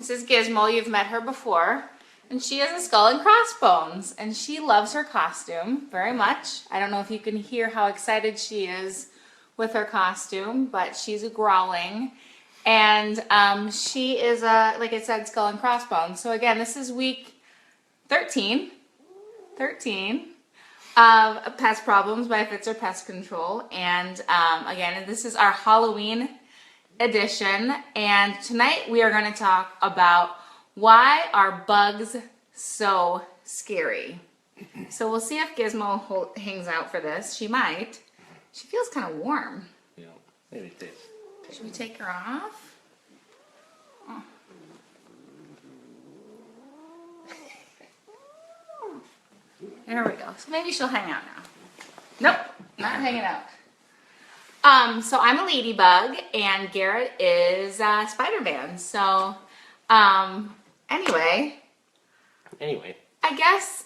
This is Gizmo. You've met her before. And she is a skull and crossbones. And she loves her costume very much. I don't know if you can hear how excited she is with her costume, but she's a growling. And she is a, like I said, skull and crossbones. So again, this is week 13 of Pest Problems by Pfitzer Pest Control. And again, this is our Halloween edition. And tonight we are going to talk about why are bugs so scary. So we'll see if Gizmo hangs out for this. She might. She feels kind of warm. Yeah, maybe it is. Should we take her off? Oh. There we go. So maybe she'll hang out now. Nope, not hanging out. So I'm a ladybug and Garrett is Spider-Man. So anyway, I guess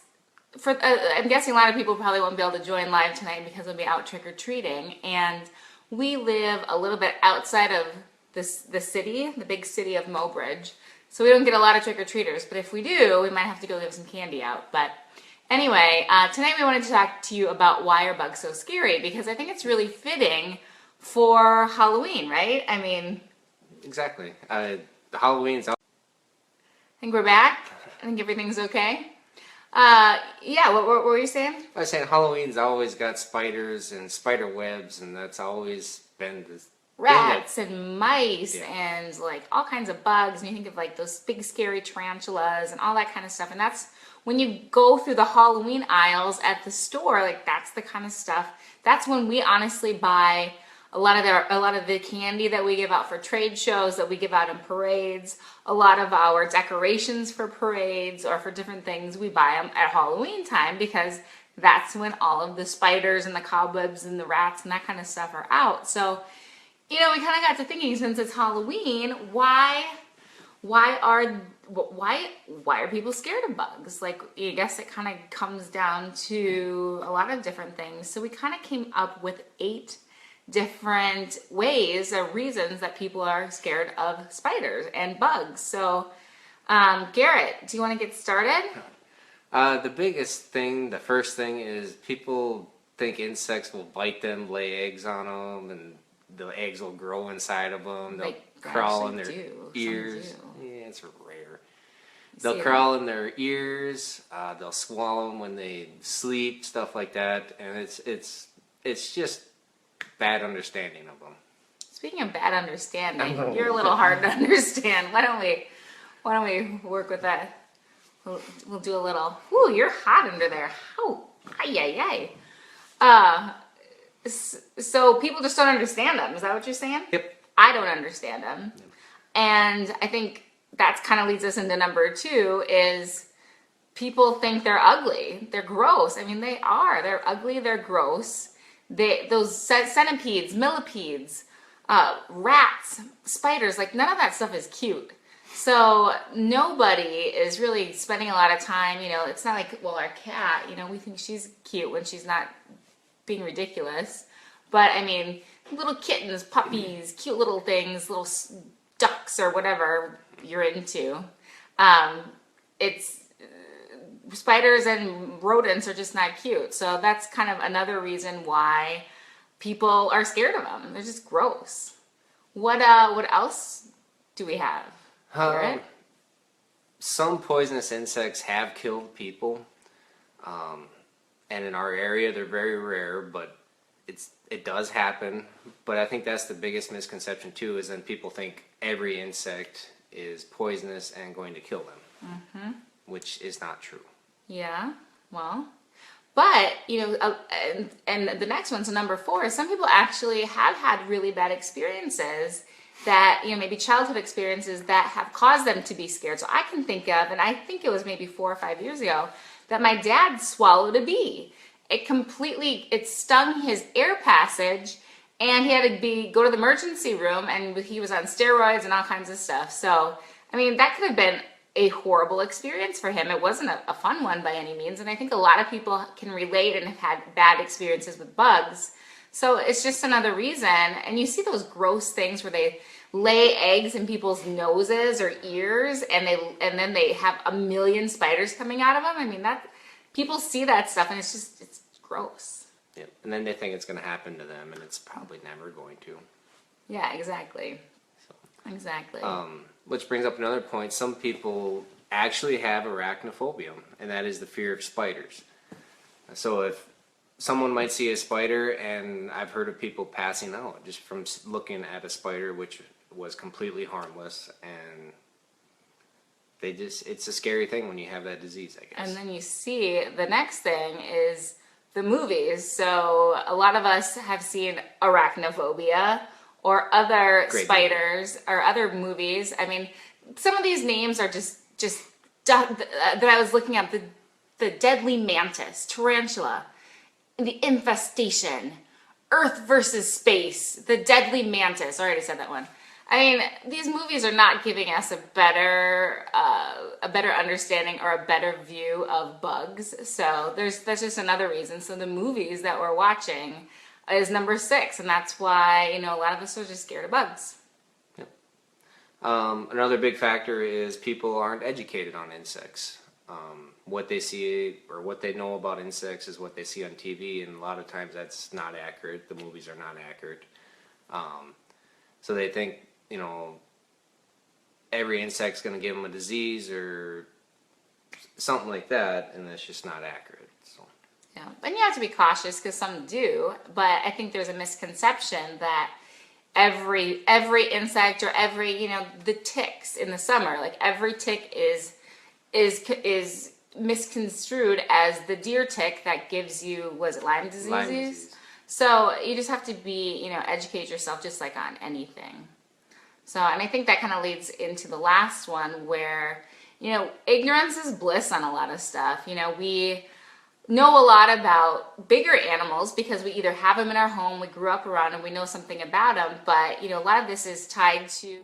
I'm guessing a lot of people probably won't be able to join live tonight because we'll be out trick-or-treating, and we live a little bit outside of the city, the big city of Mobridge, so we don't get a lot of trick-or-treaters, but if we do, we might have to go give some candy out. But anyway, tonight we wanted to talk to you about why are bugs so scary, because I think it's really fitting for Halloween, right? I mean... Exactly. Halloween's... I think we're back. I think everything's okay. Yeah, what were you saying? I was saying Halloween's always got spiders and spider webs, and that's always been this... Rats and mice and like all kinds of bugs, and you think of like those big scary tarantulas and all that kind of stuff, and that's when you go through the Halloween aisles at the store, like that's the kind of stuff, that's when we honestly buy a lot of the candy that we give out for trade shows, that we give out in parades, a lot of our decorations for parades or for different things, we buy them at Halloween time because that's when all of the spiders and the cobwebs and the rats and that kind of stuff are out. So, you know, we kind of got to thinking, since it's Halloween, why are people scared of bugs? Like, I guess it kind of comes down to a lot of different things. So we kind of came up with 8 different ways or reasons that people are scared of spiders and bugs. So, Garrett, do you want to get started? The biggest thing, the first thing is people think insects will bite them, lay eggs on them, and the eggs will grow inside of them. They'll crawl in their ears. Yeah, it's rare. They'll crawl in their ears. They'll swallow them when they sleep, stuff like that. And it's just bad understanding of them. Speaking of bad understanding, you're a little hard to understand. Why don't we work with that? We'll do a little. Ooh, you're hot under there. Oh, ay. So people just don't understand them. Is that what you're saying? Yep. I don't understand them. Yep. And I think that kind of leads us into number 2 is people think they're ugly. They're gross. I mean, they are. They're ugly. They're gross. Those centipedes, millipedes, rats, spiders, like none of that stuff is cute. So nobody is really spending a lot of time, you know, it's not like, well, our cat, you know, we think she's cute when she's not being ridiculous. But I mean, little kittens, puppies, cute little things, little ducks or whatever you're into. Spiders and rodents are just not cute. So that's kind of another reason why people are scared of them. They're just gross. What else do we have? Some poisonous insects have killed people. And in our area, they're very rare, but it does happen. But I think that's the biggest misconception too, is then people think every insect is poisonous and going to kill them, which is not true. Yeah, well, but, you know, and the next one, so number 4, is some people actually have had really bad experiences that, you know, maybe childhood experiences that have caused them to be scared. So I can think of, and I think it was maybe 4 or 5 years ago, that my dad swallowed a bee. It stung his air passage, and he had to go to the emergency room, and he was on steroids and all kinds of stuff. So, I mean, that could have been a horrible experience for him. It wasn't a fun one by any means, and I think a lot of people can relate and have had bad experiences with bugs. So it's just another reason. And you see those gross things where they lay eggs in people's noses or ears, and then they have a million spiders coming out of them. I mean, that people see that stuff, and it's gross. Yeah, and then they think it's going to happen to them, and it's probably never going to. Yeah, exactly. So, exactly. Which brings up another point. Some people actually have arachnophobia, and that is the fear of spiders. So if someone might see a spider, and I've heard of people passing out just from looking at a spider, which was completely harmless, and it's a scary thing when you have that disease, I guess. And then you see the next thing is the movies. So a lot of us have seen Arachnophobia or other spiders or other movies. I mean, some of these names are just that I was looking at, the deadly mantis, tarantula, the infestation, Earth versus space, the deadly mantis. I already said that one. I mean, these movies are not giving us a better understanding or a better view of bugs. So that's just another reason. So the movies that we're watching is number 6, and that's why, you know, a lot of us are just scared of bugs. Yep. Another big factor is people aren't educated on insects. What they see or what they know about insects is what they see on TV, and a lot of times that's not accurate. The movies are not accurate. So they think, you know, every insect's going to give them a disease or something like that, and that's just not accurate. So. Yeah, and you have to be cautious because some do, but I think there's a misconception that every insect or every, you know, the ticks in the summer, like every tick is misconstrued as the deer tick that gives you, was it Lyme disease? Lyme disease. So you just have to be, you know, educate yourself just like on anything. So, and I think that kind of leads into the last one where, you know, ignorance is bliss on a lot of stuff. You know, we know a lot about bigger animals because we either have them in our home, we grew up around them, we know something about them, but, you know, a lot of this is tied to